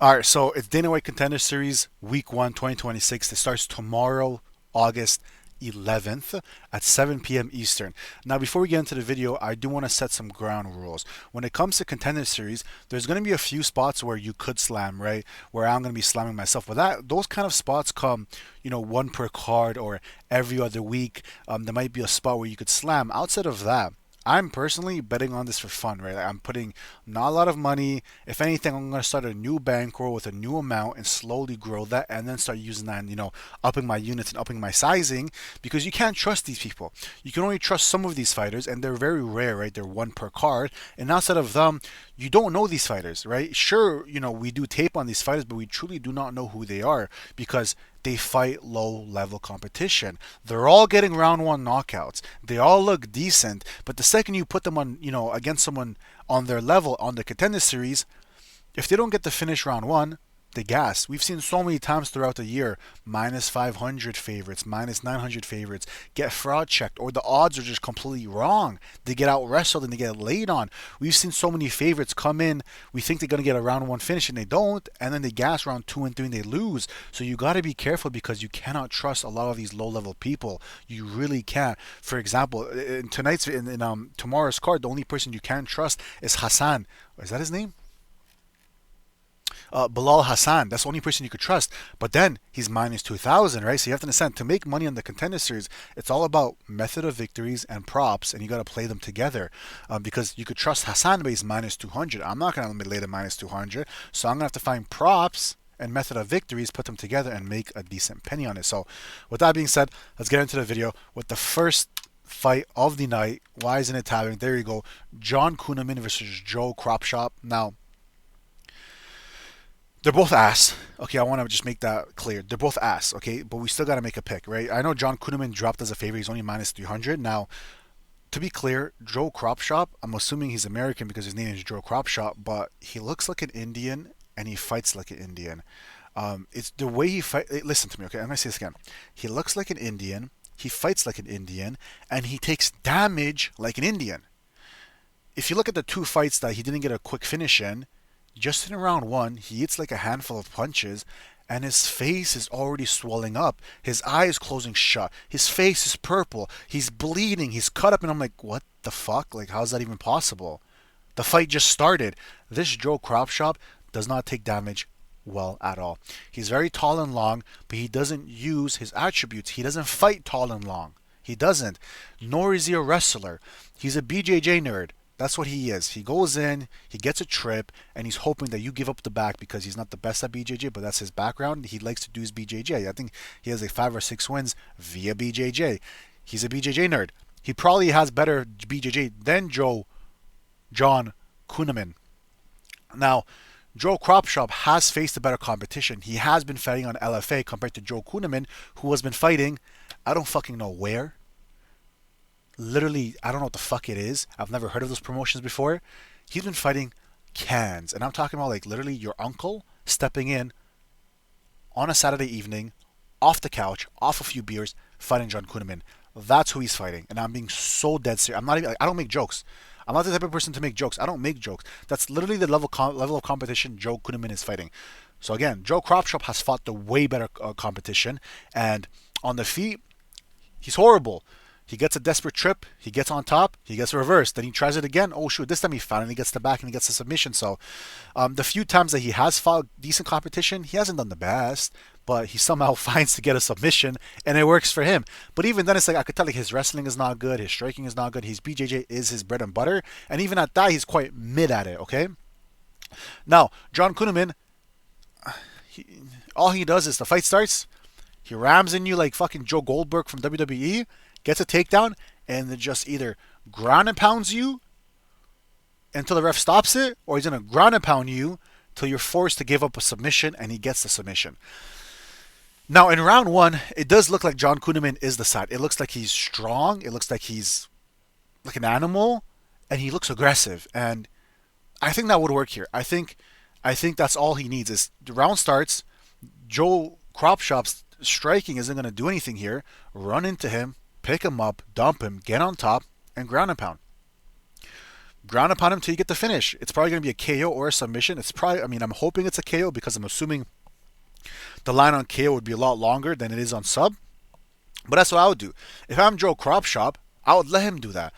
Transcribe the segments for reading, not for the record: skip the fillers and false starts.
All right, so it's Dana White Contender Series Week 1, 2026. It starts tomorrow, August 11th at 7 p.m. Eastern. Now, before we get into the video, I do want to set some ground rules. When it comes to Contender Series, there's going to be a few spots where you could slam, right? Where I'm going to be slamming myself. But those kind of spots come, one per card or every other week. There might be a spot where you could slam. Outside of that, I'm personally betting on this for fun, right? Like, I'm putting not a lot of money. If anything, I'm going to start a new bankroll with a new amount and slowly grow that and then start using that and, upping my units and upping my sizing because you can't trust these people. You can only trust some of these fighters and they're very rare, right? They're one per card. And outside of them, you don't know these fighters, right? Sure, we do tape on these fighters, but we truly do not know who they are because they fight low level competition. They're all getting round one knockouts. They all look decent, but the second you put them on, against someone on their level on the Contender Series, if they don't get to finish round one, they gas. We've seen so many times throughout the year minus 500 favorites, minus 900 favorites get fraud checked, or the odds are just completely wrong. They get out wrestled and they get laid on. We've seen so many favorites come in. We think they're going to get a round one finish and they don't, and then they gas round two and three and they lose. So you got to be careful because you cannot trust a lot of these low level people. You really can't. For example, in tomorrow's card, the only person you can't trust is Hassan. Is that his name? Bilal Hasan. That's the only person you could trust. But then he's minus 2,000, right? So you have to understand to make money on the Contender Series, it's all about method of victories and props, and you got to play them together because you could trust Hassan, but he's minus 200. I'm not going to lay the minus 200, so I'm going to have to find props and method of victories, put them together, and make a decent penny on it. So, with that being said, let's get into the video with the first fight of the night. Why isn't it tabbing? There you go. John Kunneman versus Joe Kropschot. Now, they're both ass. Okay, I want to just make that clear. They're both ass, okay? But we still got to make a pick, right? I know John Kunaman dropped as a favorite. He's only minus 300. Now, to be clear, Joe Kropschot, I'm assuming he's American because his name is Joe Kropschot, but he looks like an Indian and he fights like an Indian. It's the way he fight. Listen to me, okay? I'm going to say this again. He looks like an Indian, he fights like an Indian, and he takes damage like an Indian. If you look at the two fights that he didn't get a quick finish in, just in round one, he hits like a handful of punches, and his face is already swelling up. His eye is closing shut. His face is purple. He's bleeding. He's cut up, and I'm like, what the fuck? Like, how's that even possible? The fight just started. This Joe Kropschot does not take damage well at all. He's very tall and long, but he doesn't use his attributes. He doesn't fight tall and long. He doesn't. Nor is he a wrestler. He's a BJJ nerd. That's what he is. He goes in, he gets a trip, and he's hoping that you give up the back because he's not the best at BJJ, but that's his background. He likes to do his BJJ. I think he has like 5 or 6 wins via BJJ. He's a BJJ nerd. He probably has better BJJ than John Kunneman. Now, Joe Kropschot has faced a better competition. He has been fighting on LFA compared to Joe Kunneman, who has been fighting, I don't fucking know where. Literally, I don't know what the fuck it is. I've never heard of those promotions before. He's been fighting cans. And I'm talking about like literally your uncle stepping in on a Saturday evening, off the couch, off a few beers, fighting John Kunaman. That's who he's fighting. And I'm being so dead serious. I'm not even, like, I don't make jokes. I'm not the type of person to make jokes. I don't make jokes. That's literally the level of competition Joe Kunaman is fighting. So again, Joe Kropschot has fought the way better competition. And on the feet, he's horrible. He gets a desperate trip. He gets on top. He gets reversed. Then he tries it again. Oh, shoot. This time he finally gets the back and he gets the submission. So the few times that he has fought decent competition, he hasn't done the best. But he somehow finds to get a submission and it works for him. But even then, it's like I could tell like his wrestling is not good. His striking is not good. His BJJ is his bread and butter. And even at that, he's quite mid at it, okay? Now, John Kunaman, all he does is the fight starts. He rams in you like fucking Joe Goldberg from WWE, gets a takedown, and then just either ground and pounds you until the ref stops it, or he's going to ground and pound you till you're forced to give up a submission, and he gets the submission. Now, in round one, it does look like John Kunaman is the side. It looks like he's strong. It looks like he's like an animal, and he looks aggressive. And I think that would work here. I think that's all he needs is the round starts. Joe Kropschot's striking isn't going to do anything here. Run into him, pick him up, dump him, get on top, and ground and pound. Ground upon him till you get the finish. It's probably going to be a KO or a submission. It's probably, I mean, I'm hoping it's a KO because I'm assuming the line on KO would be a lot longer than it is on sub. But that's what I would do. If I'm Joe Kropschot, I would let him do that.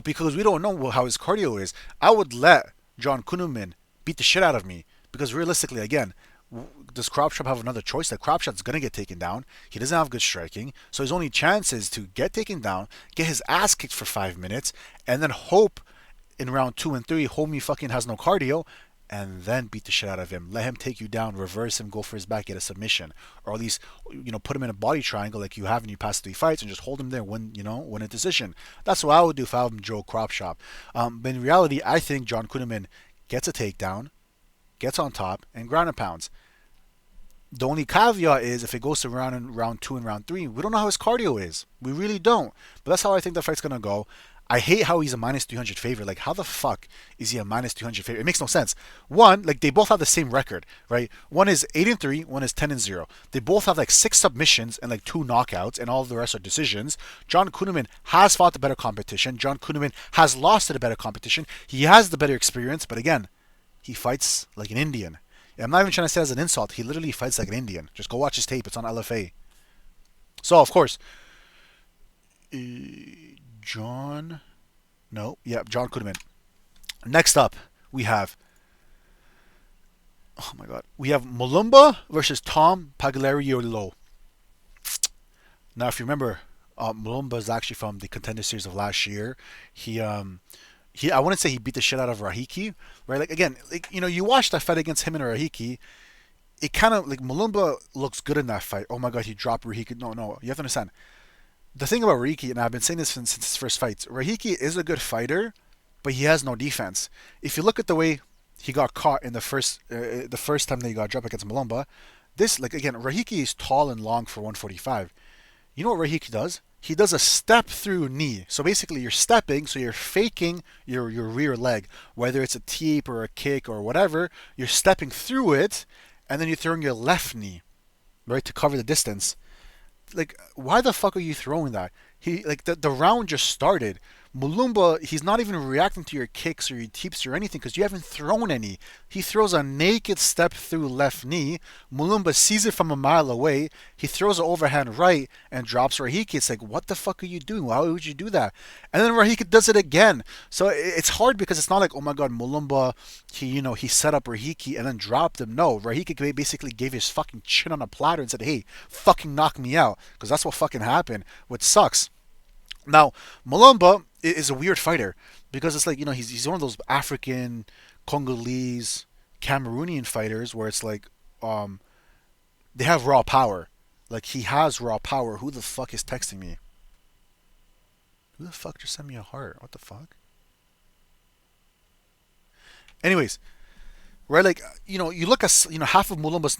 Because we don't know how his cardio is. I would let John Kunneman beat the shit out of me. Because realistically, again, does Kropschot have another choice? That Kropschot's going to get taken down. He doesn't have good striking. So his only chance is to get taken down, get his ass kicked for 5 minutes, and then hope in round 2 and 3, homie fucking has no cardio, and then beat the shit out of him. Let him take you down, reverse him, go for his back, get a submission, or at least put him in a body triangle like you have in your past 3 fights, and just hold him there, win a decision. That's what I would do if I was Joe Kropschot. But in reality, I think John Kunneman gets a takedown, gets on top, and ground and pounds. The only caveat is if it goes to round 2 and round 3, we don't know how his cardio is. We really don't. But that's how I think the fight's gonna go. I hate how he's a minus 300 favorite. Like, how the fuck is he a minus 300 favorite? It makes no sense. One, like, they both have the same record, right? One is 8-3, one is 10-0. They both have like 6 submissions and like 2 knockouts, and all of the rest are decisions. John Kunneman has fought the better competition. John Kunneman has lost to the better competition. He has the better experience, but again, he fights like an Indian. I'm not even trying to say it as an insult. He literally fights like an Indian. Just go watch his tape. It's on LFA. So, of course, John Kunneman. Next up, we have, oh my god, we have Mulumba versus Tom Pagliarulo. Now, if you remember, Mulumba is actually from the Contender series of last year. I wouldn't say he beat the shit out of Rahiki, right? Like, again, like, you watch that fight against him and Rahiki, it kind of, like, Mulumba looks good in that fight. Oh my god, he dropped Rahiki. No, you have to understand. The thing about Rahiki, and I've been saying this since his first fights, Rahiki is a good fighter, but he has no defense. If you look at the way he got caught in the first time that he got dropped against Mulumba, again, Rahiki is tall and long for 145. You know what Rahiki does? He does a step through knee. So basically you're stepping, so you're faking your rear leg. Whether it's a teep or a kick or whatever, you're stepping through it, and then you're throwing your left knee, right, to cover the distance. Like, why the fuck are you throwing that? The round just started. Mulumba, he's not even reacting to your kicks or your teeps or anything because you haven't thrown any. He throws a naked step through left knee. Mulumba sees it from a mile away. He throws an overhand right and drops Rahiki. It's like, what the fuck are you doing? Why would you do that? And then Rahiki does it again. So it's hard because it's not like, oh my god, Mulumba, he set up Rahiki and then dropped him. No, Rahiki basically gave his fucking chin on a platter and said, hey, fucking knock me out. Because that's what fucking happened, which sucks. Now, Mulumba is a weird fighter because it's like, he's one of those African, Congolese, Cameroonian fighters where it's like, they have raw power. Like, he has raw power. Who the fuck is texting me? Who the fuck just sent me a heart? What the fuck? Anyways, right, like, you look at, half of Mulumba's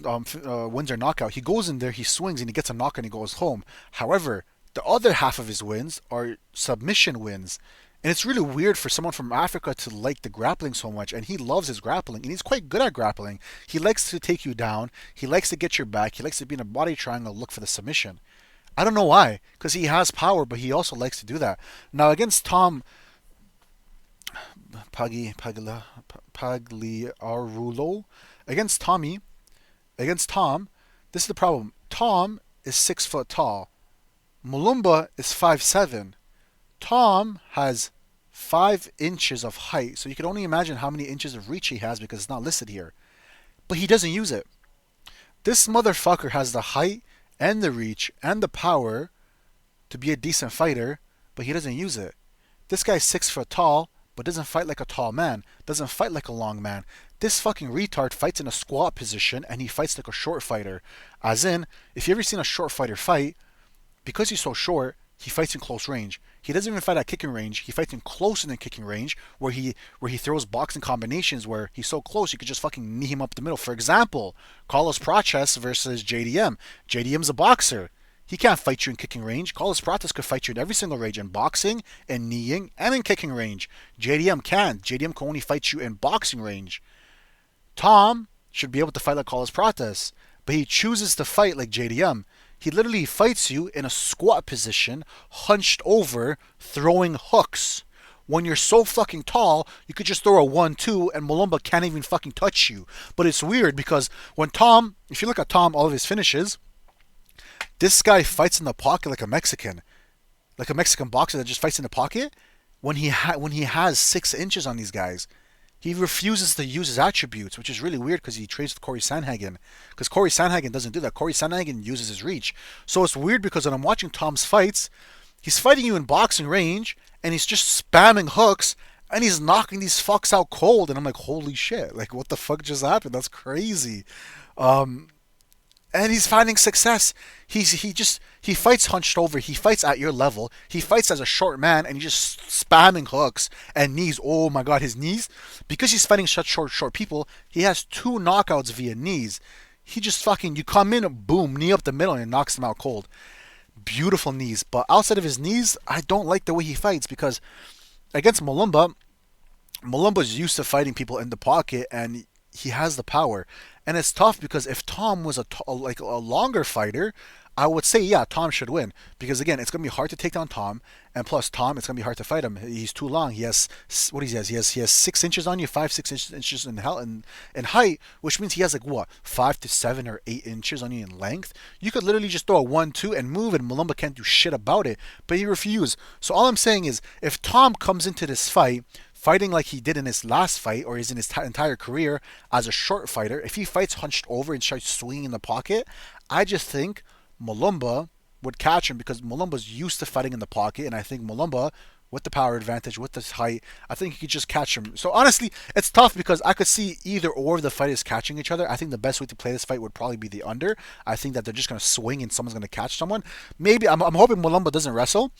wins are knockout. He goes in there, he swings, and he gets a knock and he goes home. However, the other half of his wins are submission wins. And it's really weird for someone from Africa to like the grappling so much. And he loves his grappling. And he's quite good at grappling. He likes to take you down. He likes to get your back. He likes to be in a body triangle, look for the submission. I don't know why. Because he has power, but he also likes to do that. Now, against Tom Pagliarulo, against Tom, this is the problem. Tom is 6 foot tall. Mulumba is 5'7". Tom has 5 inches of height, so you can only imagine how many inches of reach he has because it's not listed here. But he doesn't use it. This motherfucker has the height and the reach and the power to be a decent fighter, but he doesn't use it. This guy's 6 foot tall, but doesn't fight like a tall man, doesn't fight like a long man. This fucking retard fights in a squat position and he fights like a short fighter. As in, if you ever seen a short fighter fight, because he's so short, he fights in close range. He doesn't even fight at kicking range. He fights in closer than kicking range, where he throws boxing combinations where he's so close you could just fucking knee him up the middle. For example, Carlos Prates versus JDM. JDM's a boxer. He can't fight you in kicking range. Carlos Prates could fight you in every single range, in boxing, in kneeing, and in kicking range. JDM can't. JDM can only fight you in boxing range. Tom should be able to fight like Carlos Prates, but he chooses to fight like JDM. He literally fights you in a squat position, hunched over, throwing hooks. When you're so fucking tall, you could just throw a 1-2 and Mulumba can't even fucking touch you. But it's weird because when Tom, if you look at Tom, all of his finishes, this guy fights in the pocket like a Mexican boxer that just fights in the pocket. When he has 6 inches on these guys, he refuses to use his attributes, which is really weird because he trades with Corey Sandhagen. Because Corey Sandhagen doesn't do that. Corey Sandhagen uses his reach. So it's weird because when I'm watching Tom's fights, he's fighting you in boxing range and he's just spamming hooks and he's knocking these fucks out cold. And I'm like, holy shit. Like, what the fuck just happened? That's crazy. Um, and he's finding success. He fights hunched over. He fights at your level. He fights as a short man, and he's just spamming hooks and knees. Oh my god, his knees! Because he's fighting such short people, he has 2 knockouts via knees. He just fucking you come in, boom, knee up the middle, and it knocks him out cold. Beautiful knees, but outside of his knees, I don't like the way he fights because against Mulumba, Mulumba's used to fighting people in the pocket, and he has the power. And it's tough because if Tom was like a longer fighter, I would say yeah, Tom should win because again, it's gonna be hard to take down Tom, and plus Tom, it's gonna be hard to fight him. He's too long. He has what he has. He has 6 inches on you, 5 6 inches in height, which means he has like what 5 to 7 or 8 inches on you in length. You could literally just throw a 1-2 and move, and Malumba can't do shit about it. But he refused. So all I'm saying is, if Tom comes into this fight fighting like he did in his last fight or is in his entire career as a short fighter, if he fights hunched over and starts swinging in the pocket, I just think Mulumba would catch him because Mulumba's used to fighting in the pocket, and I think Mulumba, with the power advantage, with this height, I think he could just catch him. So honestly, it's tough because I could see either or of the fighters catching each other. I think the best way to play this fight would probably be the under. I think that they're just going to swing and someone's going to catch someone. Maybe I'm hoping Mulumba doesn't wrestle,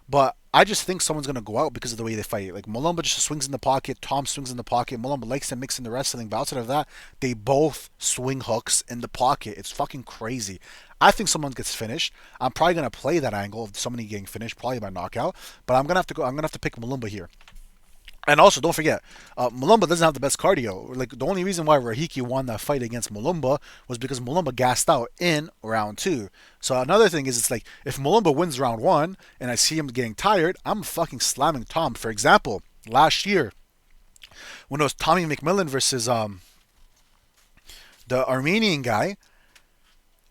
but I just think someone's going to go out because of the way they fight. Like Mulumba just swings in the pocket, Tom swings in the pocket. Mulumba likes to mix in the wrestling, but outside of that, they both swing hooks in the pocket. It's fucking crazy. I think someone gets finished. I'm probably gonna play that angle of somebody getting finished, probably by knockout. But I'm gonna have to go. I'm gonna have to pick Mulumba here. And also, don't forget, Mulumba doesn't have the best cardio. Like the only reason why Rahiki won that fight against Mulumba was because Mulumba gassed out in round 2. So another thing is, it's like if Mulumba wins round 1 and I see him getting tired, I'm fucking slamming Tom. For example, last year when it was Tommy McMillan versus the Armenian guy,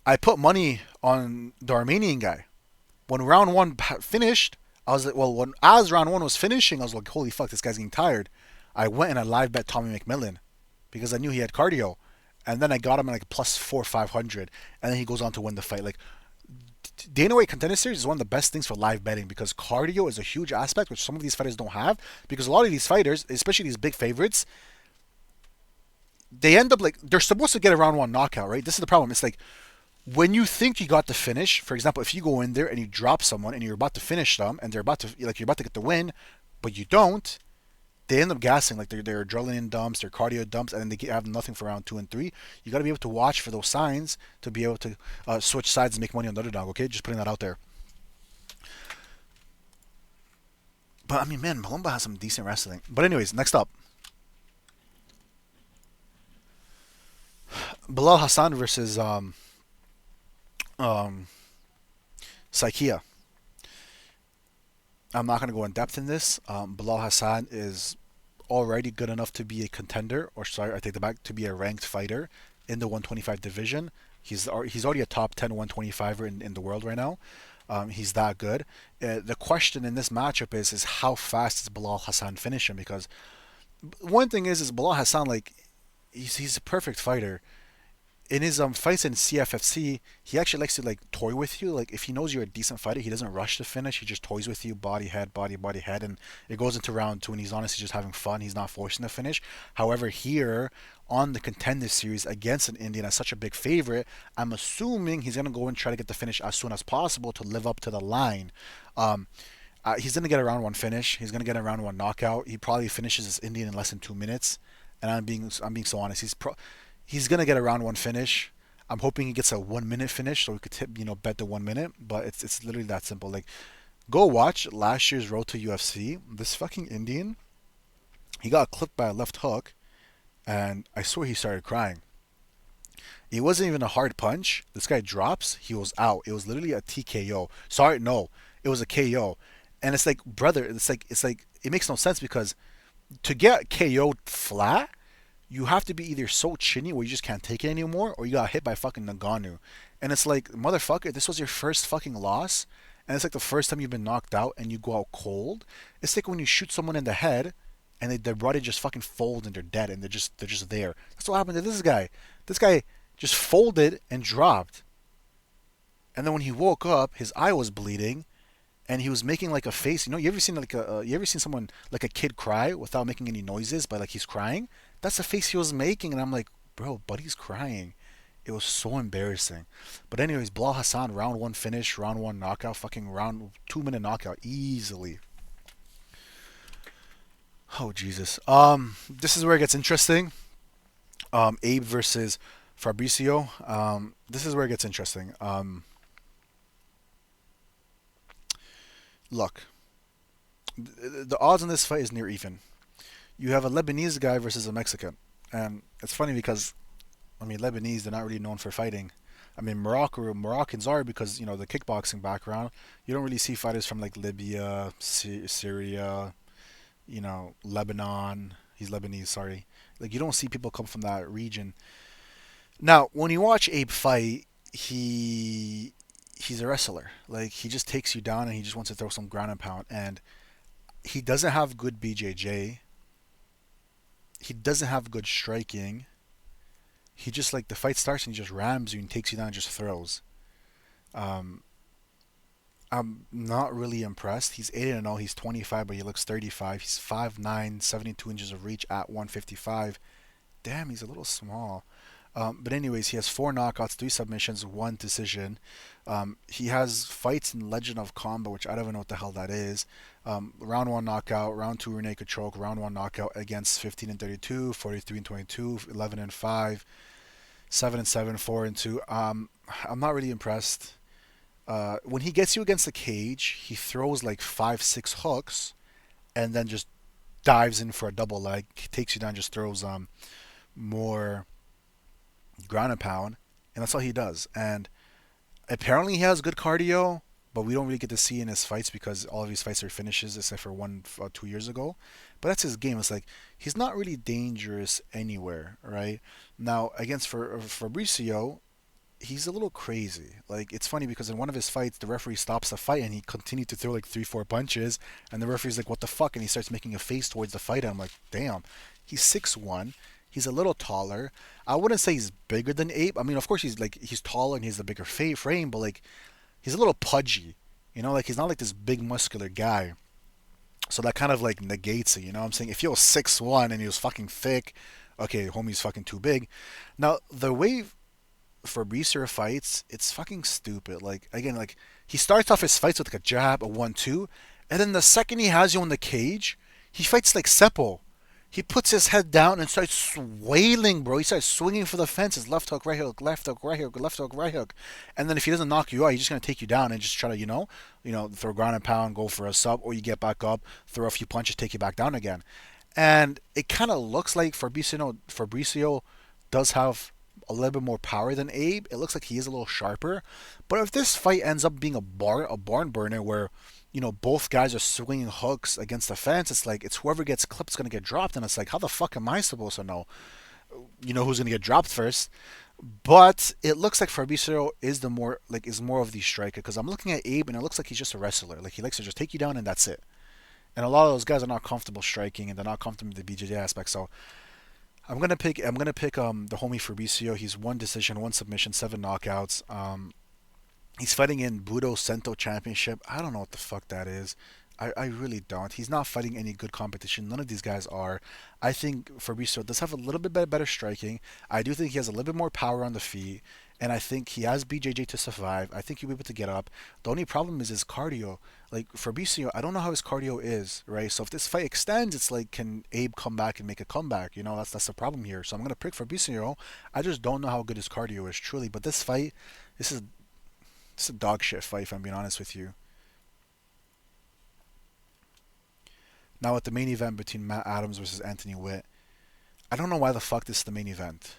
I put money on the Armenian guy. When round 1 finished, I was like, well, when as round 1 was finishing, I was like, holy fuck, this guy's getting tired. I went and I live bet Tommy McMillan because I knew he had cardio, and then I got him at like plus 4 500, and then he goes on to win the fight. Like Dana White Contender Series is one of the best things for live betting because cardio is a huge aspect which some of these fighters don't have. Because a lot of these fighters, especially these big favorites, they end up like they're supposed to get a round 1 knockout, right? This is the problem. It's like when you think you got the finish, for example, if you go in there and you drop someone and you're about to finish them and they're about to like you're about to get the win, but you don't, they end up gassing like their adrenaline dumps, their cardio dumps, and then they have nothing for round 2 and 3. You got to be able to watch for those signs to be able to switch sides and make money on the underdog. Okay, just putting that out there. But I mean, man, Malumba has some decent wrestling. But anyways, next up, Bilal Hassan versus um, Saikia. I'm not going to go in depth in this. Bilal Hassan is already good enough to be a contender, or sorry, I take that back, to be a ranked fighter in the 125 division. He's already a top 10 125er in the world right now. He's that good. The question in this matchup is how fast does Bilal Hassan finish him? Because one thing is Bilal Hassan, like he's a perfect fighter. In his fights in CFFC, he actually likes to like toy with you. Like if he knows you're a decent fighter, he doesn't rush to finish. He just toys with you, body head, body head, and it goes into round 2, and he's honestly just having fun. He's not forcing the finish. However, here on the Contender Series against an Indian as such a big favorite, I'm assuming he's gonna go and try to get the finish as soon as possible to live up to the line. Um, he's gonna get a round 1 finish. He's gonna get a round 1 knockout. He probably finishes this Indian in less than 2 minutes. And I'm being so honest. He's gonna get a round 1 finish. I'm hoping he gets a 1 minute finish so we could bet the 1 minute. But it's literally that simple. Like go watch last year's Road to UFC. This fucking Indian, he got clipped by a left hook, and I swear he started crying. It wasn't even a hard punch. This guy drops. He was out. It was literally a TKO. Sorry, no, it was a KO. And it's like, brother, it's like it makes no sense because to get KO'd flat, you have to be either so chinny where you just can't take it anymore, or you got hit by fucking Nagano. And it's like, motherfucker, this was your first fucking loss, and it's like the first time you've been knocked out and you go out cold. It's like when you shoot someone in the head and their body just fucking folds and they're dead and they're just there. That's what happened to this guy. This guy just folded and dropped. And then when he woke up, his eye was bleeding, and he was making like a face. You know, you ever seen like you ever seen someone like a kid cry without making any noises, but like he's crying? That's the face he was making, and I'm like, bro, buddy's crying. It was so embarrassing. But anyways, Bilal Hassan, round one finish, round one knockout, fucking round 2 minute knockout easily. Oh Jesus. This is where it gets interesting. Abe versus Fabrizio. This is where it gets interesting. Look, the odds on this fight is near even. You have a Lebanese guy versus a Mexican, and it's funny because I mean Lebanese they're not really known for fighting. I mean Moroccans are because you know the kickboxing background. You don't really see fighters from like Libya, Syria, you know Lebanon. He's Lebanese, sorry. Like you don't see people come from that region. Now, when you watch Abe fight, he's a wrestler. Like he just takes you down and he just wants to throw some ground and pound. And he doesn't have good BJJ. He doesn't have good striking. He just like the fight starts and he just rams you and takes you down and just throws. Um, I'm not really impressed. He's 8 and 0. He's 25, but he looks 35. He's 5'9", 72 inches of reach at 155. Damn, he's a little small. But anyways, he has 4 knockouts, 3 submissions, 1 decision. He has fights in Legend of Combat, which I don't even know what the hell that is. Round one knockout, round two rear naked choke, round one knockout against 15 and 32, 43 and 22, 11 and 5, 7 and 7, 4 and 2. I'm not really impressed. When he gets you against the cage, he throws like 5, 6 hooks, and then just dives in for a double leg, takes you down, just throws more ground and pound, and that's all he does. And apparently he has good cardio, but we don't really get to see in his fights because all of his fights are finishes, except for one 2 years ago. But that's his game. It's like he's not really dangerous anywhere, right? Now against for Fabricio, he's a little crazy. Like it's funny because in one of his fights, the referee stops the fight and he continued to throw like 3, 4 punches, and the referee's like, "What the fuck?" And he starts making a face towards the fighter. I'm like, "Damn, he's 6'1". He's a little taller. I wouldn't say he's bigger than Ape. I mean, of course he's taller and he's a bigger frame, but like he's a little pudgy. You know, like he's not like this big muscular guy. So that kind of like negates it. You know what I'm saying? If he was 6'1" and he was fucking thick, okay, homie's fucking too big. Now the way Fabricio fights, it's fucking stupid. Like again, like he starts off his fights with like a jab, a 1-2, and then the second he has you in the cage, he fights like Seppo. He puts his head down and starts swailing, bro. He starts swinging for the fences. Left hook, right hook, left hook, right hook, left hook, right hook. And then if he doesn't knock you out, he's just gonna take you down and just try to, throw ground and pound, go for a sub, or you get back up, throw a few punches, take you back down again. And it kind of looks like Fabricio does have a little bit more power than Abe. It looks like he is a little sharper. But if this fight ends up being a barn burner where both guys are swinging hooks against the fence, it's like it's whoever gets clipped is gonna get dropped, and it's like how the fuck am I supposed to know? Who's gonna get dropped first? But it looks like Fabricio is more of the striker because I'm looking at Abe and it looks like he's just a wrestler. Like he likes to just take you down and that's it. And a lot of those guys are not comfortable striking and they're not comfortable with the BJJ aspect. So I'm gonna pick the homie Fabricio. He's 1 decision, 1 submission, 7 knockouts. He's fighting in Budo Sento Championship. I don't know what the fuck that is. I really don't. He's not fighting any good competition. None of these guys are. I think Fabricio does have a little bit better striking. I do think he has a little bit more power on the feet. And I think he has BJJ to survive. I think he'll be able to get up. The only problem is his cardio. Like Fabricio, I don't know how his cardio is, right? So if this fight extends, it's like, can Abe come back and make a comeback? That's the problem here. So I'm gonna pick Fabricio. I just don't know how good his cardio is, truly. But this fight, this is it's a dog shit fight, if I'm being honest with you. Now at the main event between Matt Adams versus Anthony Witt, I don't know why the fuck this is the main event.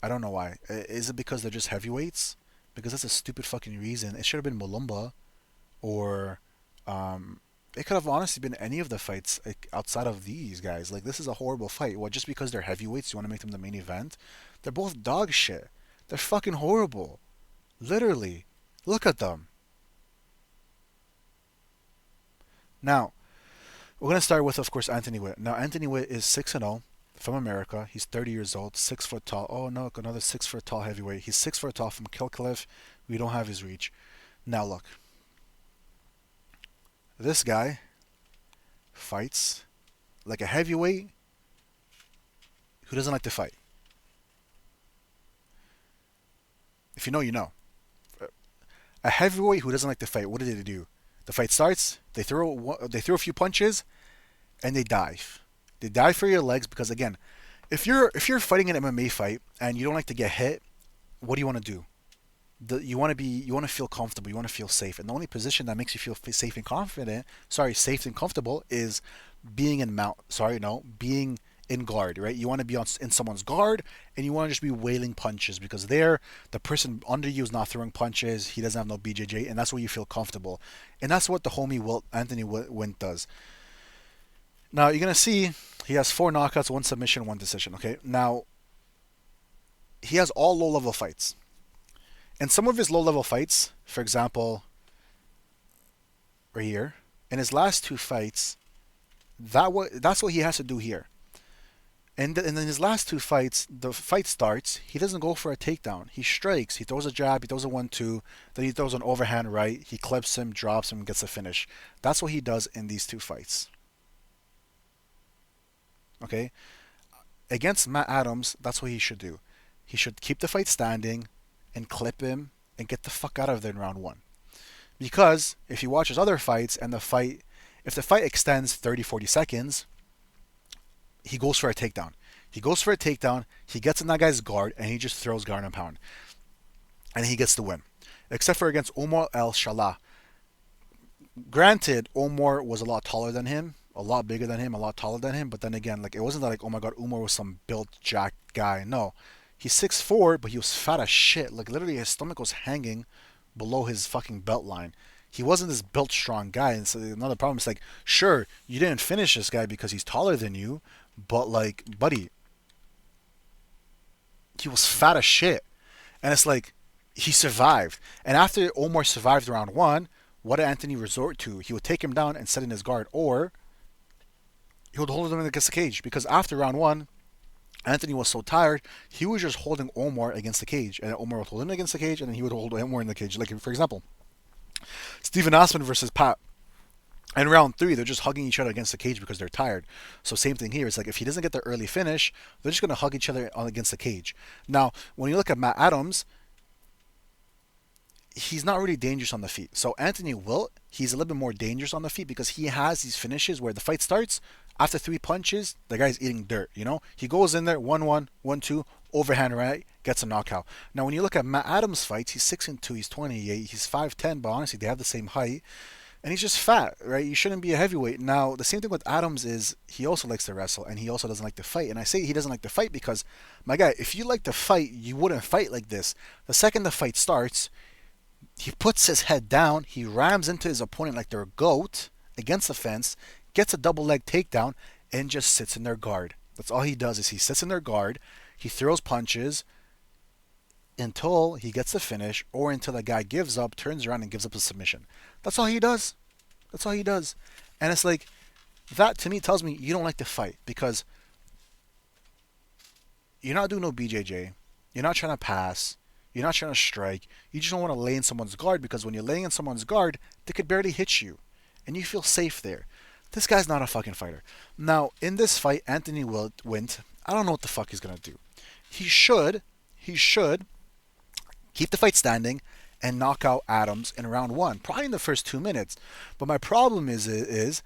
I don't know why. Is it because they're just heavyweights? Because that's a stupid fucking reason. It should have been Mulumba or It could have honestly been any of the fights like, outside of these guys. Like, this is a horrible fight. What, just because they're heavyweights, you want to make them the main event? They're both dog shit. They're fucking horrible. Literally. Look at them. Now, we're going to start with, of course, Anthony Witt. Now, Anthony Witt is 6-0 from America. He's 30 years old, 6 foot tall. Oh, no, another 6 foot tall heavyweight. He's 6 foot tall from Kilcliff. We don't have his reach. Now, look. This guy fights like a heavyweight who doesn't like to fight. If you know, you know. A heavyweight who doesn't like to fight, what do they do? The fight starts, they throw a few punches, and they dive. They dive for your legs because again, if you're fighting an MMA fight and you don't like to get hit, what do you want to do? You want to feel comfortable, you want to feel safe, and the only position that makes you feel safe and confident, safe and comfortable, is being in being in guard, right? You want to be in someone's guard, and you want to just be wailing punches because the person under you is not throwing punches. He doesn't have no BJJ, and that's where you feel comfortable, and that's what the homie Anthony Wint does. Now you're gonna see he has 4 knockouts, 1 submission, 1 decision. Okay, now he has all low level fights. And some of his low level fights, for example, right here, in his last 2 fights, that's what he has to do here. And in his last 2 fights, the fight starts, he doesn't go for a takedown. He strikes, he throws a jab, he throws a 1-2, then he throws an overhand right, he clips him, drops him, and gets a finish. That's what he does in these 2 fights. Okay? Against Matt Adams, that's what he should do. He should keep the fight standing and clip him and get the fuck out of there in round 1. Because if you watch his other fights and if the fight extends 30, 40 seconds, he goes for a takedown. He gets in that guy's guard, and he just throws ground and pound. And he gets the win. Except for against Omar El Shalah. Granted, Omar was a lot taller than him, a lot bigger than him, a lot taller than him, but then again, like, it wasn't like, oh my god, Omar was some built jack guy. No. He's 6'4", but he was fat as shit. Like, literally, his stomach was hanging below his fucking belt line. He wasn't this built strong guy. And so another problem is, like, sure, you didn't finish this guy because he's taller than you, but, like, buddy, he was fat as shit. And it's like, he survived. And after Omar survived round 1, what did Anthony resort to? He would take him down and set in his guard, or he would hold him against the cage. Because after round 1, Anthony was so tired, he was just holding Omar against the cage. And Omar would hold him against the cage, and then he would hold Omar in the cage. Like, for example, Stephen Aspen versus Pat. In round 3, they're just hugging each other against the cage because they're tired. So same thing here. It's like if he doesn't get the early finish, they're just going to hug each other against the cage. Now, when you look at Matt Adams, he's not really dangerous on the feet. So Anthony Wilt, he's a little bit more dangerous on the feet because he has these finishes where the fight starts, after 3 punches, the guy's eating dirt, you know? He goes in there, 1-1, 1-2, overhand right, gets a knockout. Now, when you look at Matt Adams' fights, he's 6'2", he's 28, he's 5'10", but honestly, they have the same height. And he's just fat, right? You shouldn't be a heavyweight. Now, the same thing with Adams is he also likes to wrestle, and he also doesn't like to fight. And I say he doesn't like to fight because, my guy, if you like to fight, you wouldn't fight like this. The second the fight starts, he puts his head down, he rams into his opponent like they're a goat against the fence, gets a double leg takedown, and just sits in their guard. That's all he does is he sits in their guard, he throws punches until he gets the finish or until the guy gives up, turns around, and gives up a submission. That's all he does. That's all he does. And it's like, that to me tells me you don't like to fight because you're not doing no BJJ. You're not trying to pass. You're not trying to strike. You just don't want to lay in someone's guard because when you're laying in someone's guard, they could barely hit you. And you feel safe there. This guy's not a fucking fighter. Now, in this fight, Anthony Wint, I don't know what the fuck he's going to do. He should keep the fight standing and knock out Adams in round 1, probably in the first 2 minutes. But my problem is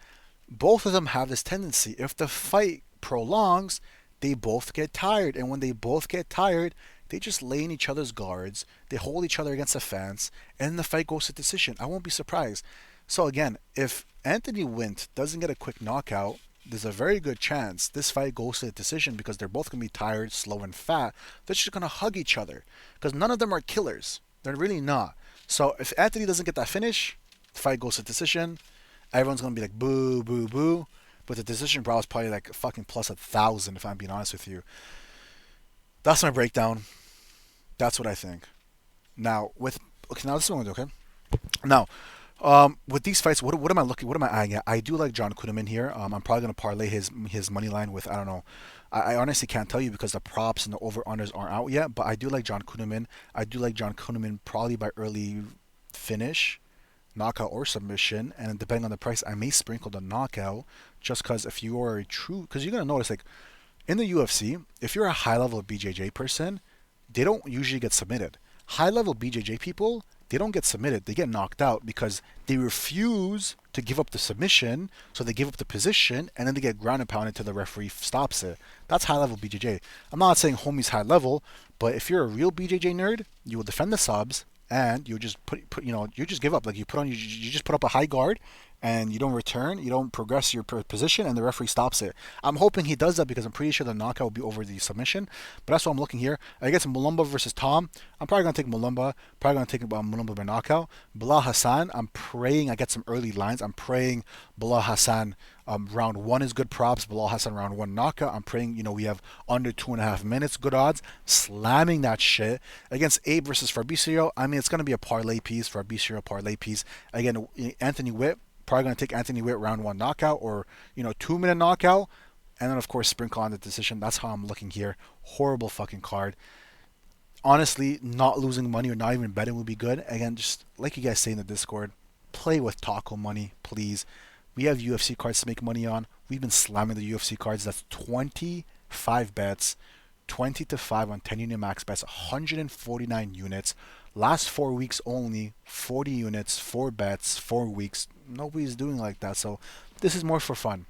both of them have this tendency. If the fight prolongs, they both get tired. And when they both get tired, they just lay in each other's guards. They hold each other against the fence. And the fight goes to decision. I won't be surprised. So again, if Anthony Wint doesn't get a quick knockout, there's a very good chance this fight goes to a decision because they're both going to be tired, slow, and fat. They're just going to hug each other because none of them are killers. They're really not. So if Anthony doesn't get that finish, the fight goes to decision. Everyone's gonna be like boo, boo, boo. But the decision brawl is probably like fucking plus 1,000 if I'm being honest with you. That's my breakdown. That's what I think. Now with okay, now this is what I'm gonna do. Okay, now with these fights, what am I looking? What am I eyeing at? I do like John Kunaman here. I'm probably gonna parlay his money line with I don't know. I honestly can't tell you because the props and the over unders aren't out yet. But I do like John Kunaman. I do like John Kunaman probably by early finish, knockout or submission, and depending on the price, I may sprinkle the knockout just because if you are a true, because you're gonna notice like in the UFC, if you're a high level BJJ person, they don't usually get submitted. High level BJJ people, they don't get submitted. They get knocked out because they refuse to give up the submission, so they give up the position, and then they get ground and pounded until the referee stops it. That's high level BJJ. I'm not saying homie's high level, but if you're a real BJJ nerd, you will defend the subs and you just put you just give up. Like you just put up a high guard and you don't return, you don't progress your position, and the referee stops it. I'm hoping he does that because I'm pretty sure the knockout will be over the submission. But that's what I'm looking here. I guess Mulumba versus Tom. I'm probably gonna take Mulumba. Probably gonna take Mulumba by knockout. Bilal Hassan. I'm praying I get some early lines. I'm praying Bilal Hassan. Round one is good props. Bilal Hassan round one knockout. I'm praying we have under 2.5 minutes. Good odds. Slamming that shit against Abe versus Fabrizio. I mean it's gonna be a parlay piece. Fabrizio parlay piece. Again, Anthony Witt. Probably going to take Anthony Witt round one knockout or 2 minute knockout, and then of course sprinkle on the decision. That's how I'm looking here. Horrible fucking card. Honestly, not losing money or not even betting would be good. Again, just like you guys say in the Discord, play with taco money, please. We have UFC cards to make money on. We've been slamming the UFC cards. That's 25 bets, 20 to 5 on 10 unit max bets, 149 units. Last 4 weeks only, 40 units, 4 bets, 4 weeks. Nobody's doing like that. So this is more for fun.